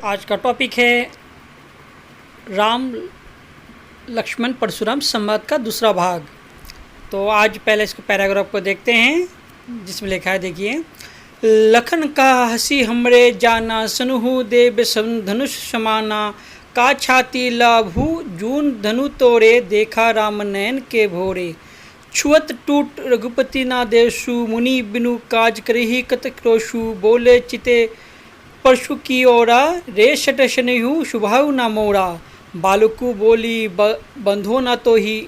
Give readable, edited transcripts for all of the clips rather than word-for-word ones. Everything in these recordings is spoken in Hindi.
आज का टॉपिक है राम लक्ष्मण परशुराम संवाद का दूसरा भाग। तो आज पहले इसको पैराग्राफ को देखते हैं जिसमें लिखा है, देखिए। लखन का हसी हमरे जाना सनुहु देव धनुष समाना का छाती लाभू जून धनु तोड़े देखा राम नयन के भोरे छुअत टूट रघुपति ना देशु मुनि बिनु काज करही कत क्रोशु बोले चिते परशु की ओरा रे शट शनिहु शुभाऊ ना मोरा बालकु बोली बंधो ना तो ही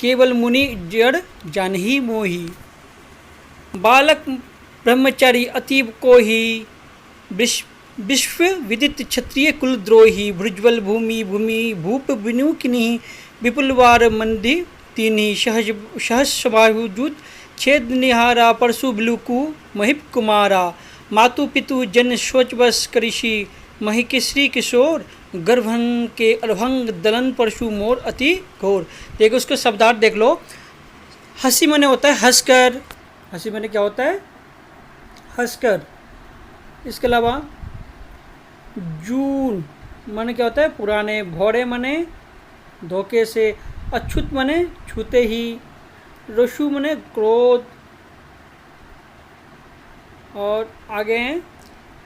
केवल मुनि जड़ जानही मोही बालक ब्रह्मचारी अतीब को ही विश्व विदित क्षत्रिय कुलद्रोही भुज्वल भूमि भूमि भूप बिनु किन्हीं विपुलवार मंदी तीनी सहज स्वभावजूत छेद निहारा परशु बिलुकु महिप कुमारा मातु पितु जन शोच बस करिषि महिकेश्री किशोर गर्भंग के अर्भंग दलन परशु मोर अति घोर। देखो उसको शब्दार्थ देख लो। हंसी मने होता है हंसकर, हंसी मने क्या होता है हंसकर। इसके अलावा जून मने क्या होता है पुराने, भौरे मने धोखे से, अछूत मने छूते ही, रशु मने क्रोध, और आगे हैं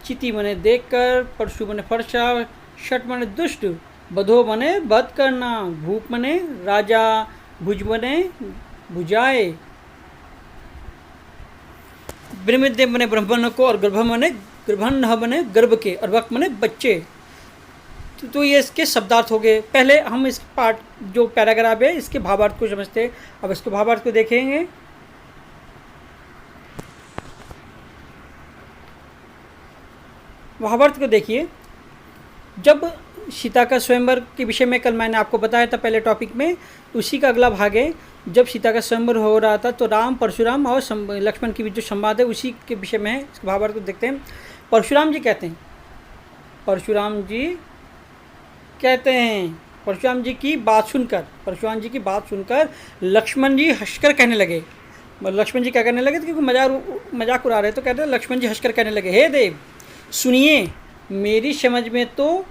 चिति मने देखकर, परशु मने फरसा, शट मने दुष्ट, बधो मने बध करना, भूप मने राजा, भुज मने भुजाए, ब्रह्मदेव मने ब्रह्मण को, और गर्भ मने गर्भन मने गर्भ के, और वक्त मने बच्चे। तो ये इसके शब्दार्थ हो गए। पहले हम इस पार्ट जो पैराग्राफ है इसके भावार्थ को समझते हैं। अब इसके भावार्थ को देखेंगे। भावार्थ को देखिए। जब सीता का स्वयंवर के विषय में कल मैंने आपको बताया था पहले टॉपिक में, उसी का अगला भाग है। जब सीता का स्वयंवर हो रहा था तो राम परशुराम और लक्ष्मण के बीच जो संवाद है उसी के विषय में है। इसके भावार्थ को देखते हैं। परशुराम जी कहते हैं, परशुराम जी कहते हैं, परशुराम जी की बात सुनकर लक्ष्मण जी हंसकर कहने लगे। लक्ष्मण जी क्या कहने लगे, तो क्योंकि मजाक उड़ा रहे तो कहते हैं लक्ष्मण जी हंसकर कहने लगे, हे देव सुनिए, मेरी समझ में तो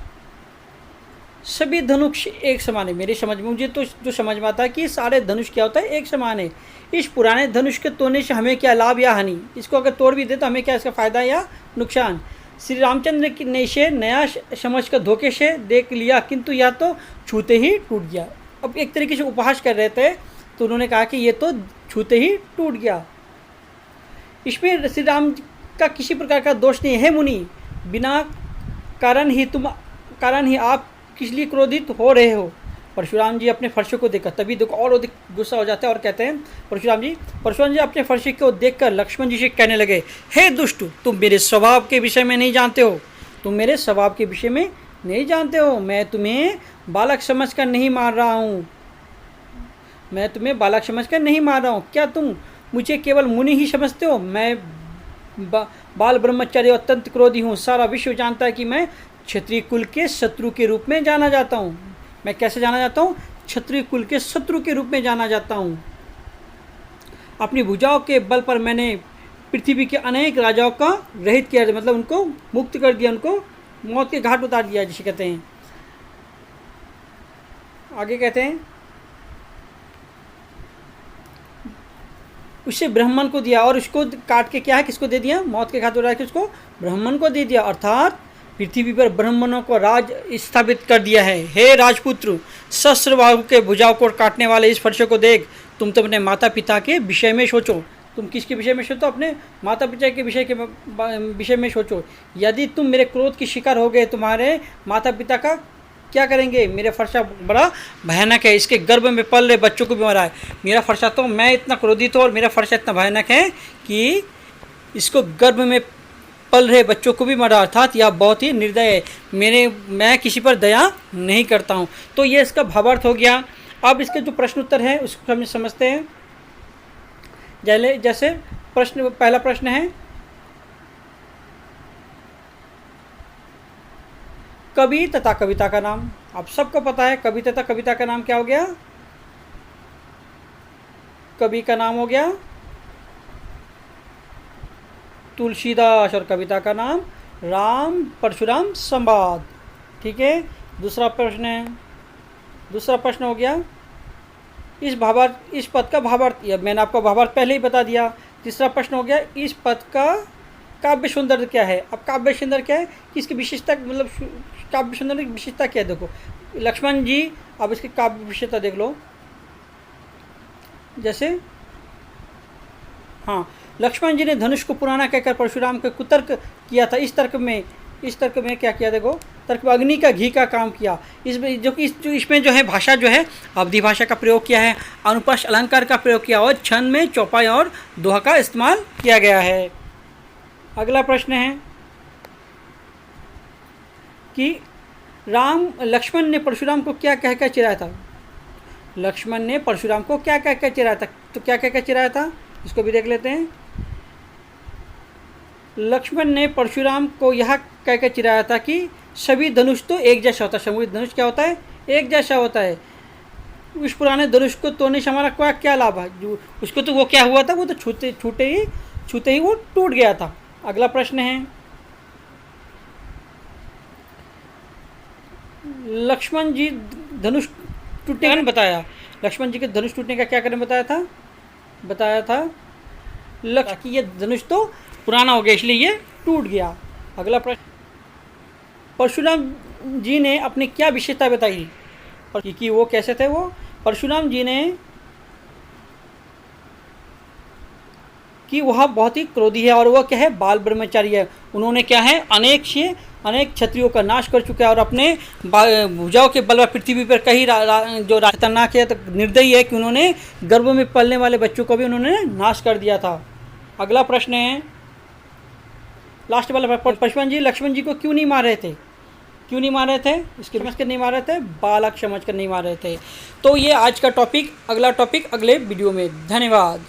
सभी धनुष एक समान है। मेरी समझ में मुझे तो जो समझ में आता है कि सारे धनुष क्या होता है एक समान है। इस पुराने धनुष के तोड़ने से हमें क्या लाभ या हानि, इसको अगर तोड़ भी दे तो हमें क्या इसका फ़ायदा या नुकसान। श्री रामचंद्र ने इसे नया समझ कर धोखे से देख लिया, किंतु यह तो छूते ही टूट गया। अब एक तरीके से उपहास कर रहे थे तो उन्होंने कहा कि ये तो छूते ही टूट गया। इसमें श्री राम का किसी प्रकार का दोष नहीं है। मुनि बिना कारण ही आप किस लिए क्रोधित हो रहे हो। परशुराम जी अपने फर्शे को देखकर, तभी देखो और अधिक गुस्सा हो जाता है और कहते हैं परशुराम जी अपने फर्शे को देखकर लक्ष्मण जी से कहने लगे, हे दुष्ट, तुम मेरे स्वभाव के विषय में नहीं जानते हो। मैं तुम्हें बालक समझकर नहीं मार रहा हूँ। क्या तुम मुझे केवल मुनि ही समझते हो। मैं बाल ब्रह्मचारी और अत्यंत क्रोधी हूँ। सारा विश्व जानता है कि मैं क्षत्रिय कुल के शत्रु के रूप में जाना जाता हूँ। मैं कैसे जाना जाता हूँ, क्षत्रिय कुल के शत्रु के रूप में जाना जाता हूँ। अपनी भुजाओं के बल पर मैंने पृथ्वी के अनेक राजाओं का रहित किया, मतलब उनको मुक्त कर दिया, उनको मौत के घाट उतार दिया जिसे कहते हैं। आगे कहते हैं उसे ब्राह्मण को दिया, और उसको काट के क्या है किसको दे दिया, मौत के घाट उतार के उसको ब्राह्मण को दे दिया, अर्थात पृथ्वी पर ब्राह्मणों को राज स्थापित कर दिया है। हे राजपुत्र, सहस्त्रबाहु के भुजाओं को काटने वाले इस फर्शे को देख, तुम तो अपने माता पिता के विषय में सोचो। तुम किसके विषय में सोचो, अपने माता पिता के विषय में सोचो। यदि तुम मेरे क्रोध की शिकार हो गए, तुम्हारे माता पिता का क्या करेंगे। मेरा फर्शा बड़ा भयानक है, इसके गर्भ में पल रहे बच्चों को भी मारा है। मेरा फर्शा तो, मैं इतना क्रोधित हूँ और मेरा फर्शा इतना भयानक है कि इसको गर्भ में पल रहे बच्चों को भी मारा, अर्थात यह बहुत ही निर्दय है। मैं किसी पर दया नहीं करता हूँ। तो ये इसका भावार्थ हो गया। अब इसके जो प्रश्न उत्तर है उसको हम समझते हैं। जैसे पहला प्रश्न है, कवि तथा कविता का नाम। आप सबको पता है कवि तथा कविता का नाम क्या हो गया, कवि का नाम हो गया तुलसीदास और कविता का नाम राम परशुराम संवाद। ठीक है, दूसरा प्रश्न है, दूसरा प्रश्न हो गया इस भावार्थ, इस पद का भावार्थ, या मैंने आपको भावार्थ पहले ही बता दिया। तीसरा प्रश्न हो गया इस पद का काव्य सौंदर्य क्या है। अब काव्य सौंदर्य क्या है कि इसकी विशेषता, मतलब काव्य सौंदर्य की विशेषता क्या है। देखो लक्ष्मण जी, अब इसकी काव्य विशेषता देख लो। जैसे हाँ, लक्ष्मण जी ने धनुष को पुराना कहकर परशुराम को कुतर्क किया था। इस तर्क में क्या किया, देखो तर्क में अग्नि का घी का काम किया। इसमें जो कि इसमें जो है भाषा जो है अवधि भाषा का प्रयोग किया है, अनुप्रास अलंकार का प्रयोग किया और छंद में चौपाई और दोहा का इस्तेमाल किया गया है। अगला प्रश्न है कि लक्ष्मण ने परशुराम को क्या कहकर चिढ़ाया था। लक्ष्मण ने परशुराम को क्या कहकर चिढ़ाया था, तो क्या कहकर चिढ़ाया था इसको भी देख लेते हैं। लक्ष्मण ने परशुराम को यह कहकर चिढ़ाया था कि सभी धनुष तो एक जैसा होता है। सभी धनुष क्या होता है, एक जैसा होता है। उस पुराने धनुष को तोड़ने से हमारा क्या लाभ है। जो उसको तो वो क्या हुआ था, वो तो छूते ही वो टूट गया था। अगला प्रश्न है लक्ष्मण जी धनुष टूटने का बताया। लक्ष्मण जी के धनुष टूटने का क्या कारण बताया था कि ये धनुष तो पुराना हो गया इसलिए ये टूट गया। अगला प्रश्न, परशुराम जी ने अपनी क्या विशेषता बताई कि वो कैसे थे। वो परशुराम जी ने कि वह बहुत ही क्रोधी है और वह क्या है, बाल ब्रह्मचारी है। उन्होंने क्या है, अनेक क्षत्रियों का नाश कर चुका है और अपने भुजाओं के बल पृथ्वी पर कई जो खतरनाक है, तो निर्दयी है कि उन्होंने गर्भ में पलने वाले बच्चों को भी उन्होंने नाश कर दिया था। अगला प्रश्न है, लास्ट वाला, परशुराम जी लक्ष्मण जी को क्यों नहीं मार रहे थे, इसके समझ कर नहीं मार रहे थे, बालक समझ कर नहीं मार रहे थे। तो ये आज का टॉपिक, अगला टॉपिक अगले वीडियो में। धन्यवाद।